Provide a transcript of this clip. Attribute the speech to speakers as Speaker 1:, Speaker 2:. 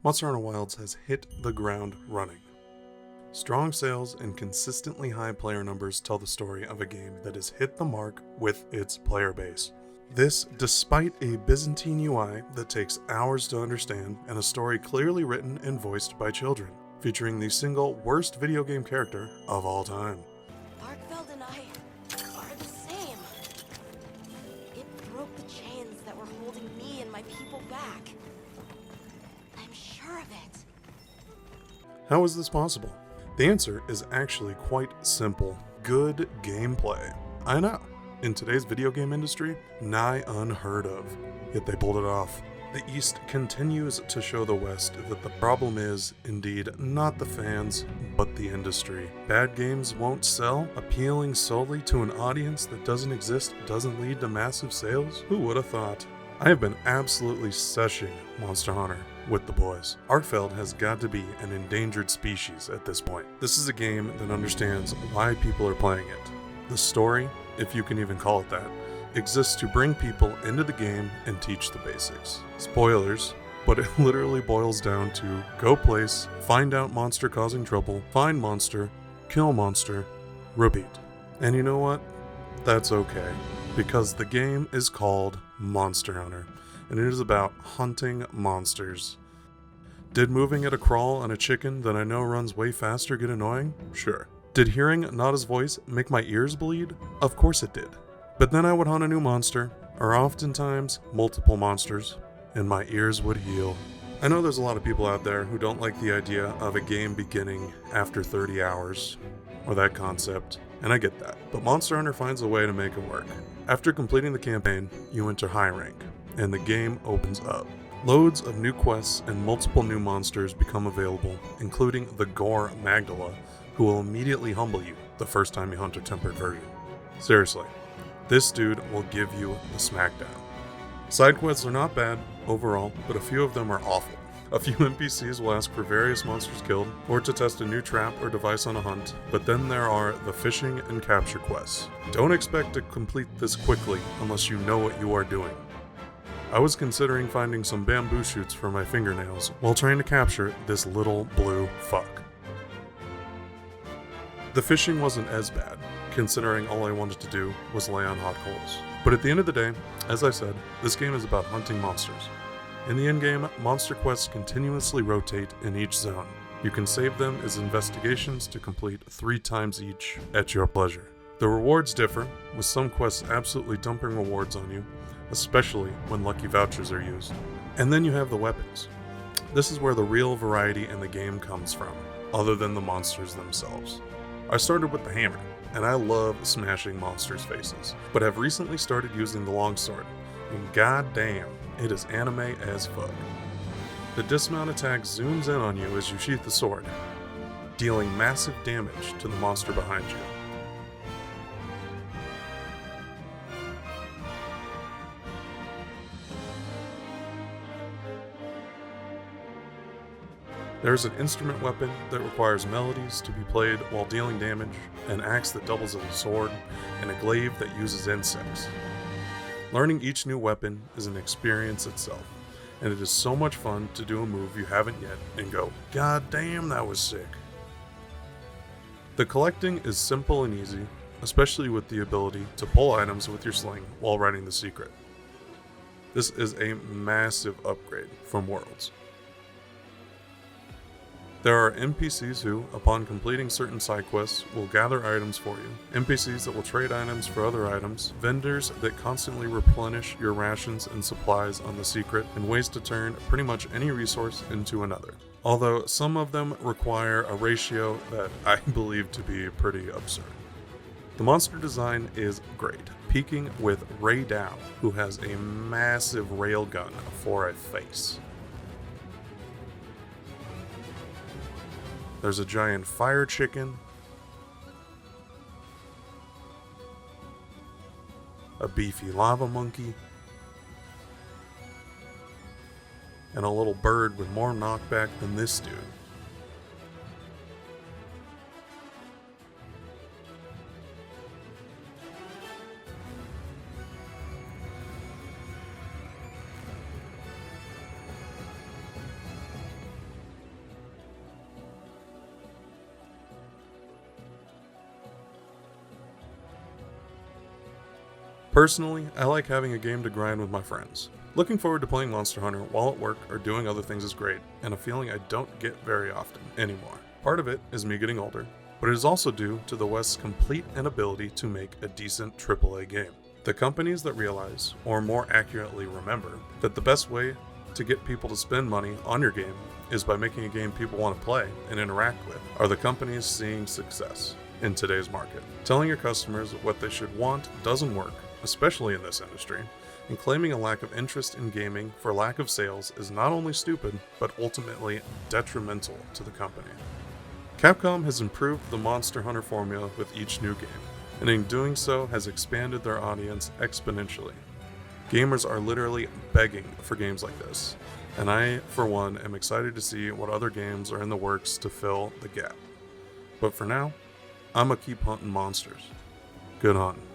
Speaker 1: Monster Hunter Wilds has hit the ground running. Strong sales and consistently high player numbers tell the story of a game that has hit the mark with its player base. This despite a Byzantine UI that takes hours to understand and a story clearly written and voiced by children, featuring the single worst video game character of all time.
Speaker 2: Arkfeld and I are the same. It broke the chains that were holding me and my people back. I'm sure of it.
Speaker 1: How is this possible? The answer is actually quite simple. Good gameplay. I know. In today's video game industry, nigh unheard of. Yet they pulled it off. The East continues to show the West that the problem is, indeed, not the fans, but the industry. Bad games won't sell. Appealing solely to an audience that doesn't exist doesn't lead to massive sales? Who would have thought? I have been absolutely seshing Monster Hunter with the boys. Arkfeld has got to be an endangered species at this point. This is a game that understands why people are playing it. The story, if you can even call it that, exists to bring people into the game and teach the basics. Spoilers, but it literally boils down to go place, find out monster causing trouble, find monster, kill monster, repeat. And you know what? That's okay, because the game is called Monster Hunter, and it is about hunting monsters. Did moving at a crawl on a chicken that I know runs way faster get annoying? Sure. Did hearing Nada's voice make my ears bleed? Of course it did. But then I would hunt a new monster, or oftentimes multiple monsters, and my ears would heal. I know there's a lot of people out there who don't like the idea of a game beginning after 30 hours, or that concept, and I get that. But Monster Hunter finds a way to make it work. After completing the campaign, you enter high rank, and the game opens up. Loads of new quests and multiple new monsters become available, including the Gore Magdala, who will immediately humble you the first time you hunt a tempered version. Seriously, this dude will give you the smackdown. Side quests are not bad overall, but a few of them are awful. A few NPCs will ask for various monsters killed, or to test a new trap or device on a hunt, but then there are the fishing and capture quests. Don't expect to complete this quickly unless you know what you are doing. I was considering finding some bamboo shoots for my fingernails while trying to capture this little blue fuck. The fishing wasn't as bad, considering all I wanted to do was lay on hot coals. But at the end of the day, as I said, this game is about hunting monsters. In the endgame, monster quests continuously rotate in each zone. You can save them as investigations to complete 3 times each at your pleasure. The rewards differ, with some quests absolutely dumping rewards on you, especially when lucky vouchers are used. And then you have the weapons. This is where the real variety in the game comes from, other than the monsters themselves. I started with the hammer, and I love smashing monsters' faces, but have recently started using the longsword, and goddamn, it is anime as fuck. The dismount attack zooms in on you as you sheath the sword, dealing massive damage to the monster behind you. There's an instrument weapon that requires melodies to be played while dealing damage, an axe that doubles as a sword, and a glaive that uses insects. Learning each new weapon is an experience itself, and it is so much fun to do a move you haven't yet and go, "God damn, that was sick." The collecting is simple and easy, especially with the ability to pull items with your sling while writing the secret. This is a massive upgrade from Worlds. There are NPCs who, upon completing certain side quests, will gather items for you, NPCs that will trade items for other items, vendors that constantly replenish your rations and supplies on the secret, and ways to turn pretty much any resource into another. Although some of them require a ratio that I believe to be pretty absurd. The monster design is great, peaking with Ray Dow, who has a massive railgun for a face. There's a giant fire chicken, a beefy lava monkey, and a little bird with more knockback than this dude. Personally, I like having a game to grind with my friends. Looking forward to playing Monster Hunter while at work or doing other things is great, and a feeling I don't get very often anymore. Part of it is me getting older, but it is also due to the West's complete inability to make a decent AAA game. The companies that realize, or more accurately remember, that the best way to get people to spend money on your game is by making a game people want to play and interact with, are the companies seeing success in today's market. Telling your customers what they should want doesn't work, especially in this industry, and claiming a lack of interest in gaming for lack of sales is not only stupid, but ultimately detrimental to the company. Capcom has improved the Monster Hunter formula with each new game, and in doing so has expanded their audience exponentially. Gamers are literally begging for games like this, and I, for one, am excited to see what other games are in the works to fill the gap. But for now, I'ma keep hunting monsters. Good hunting.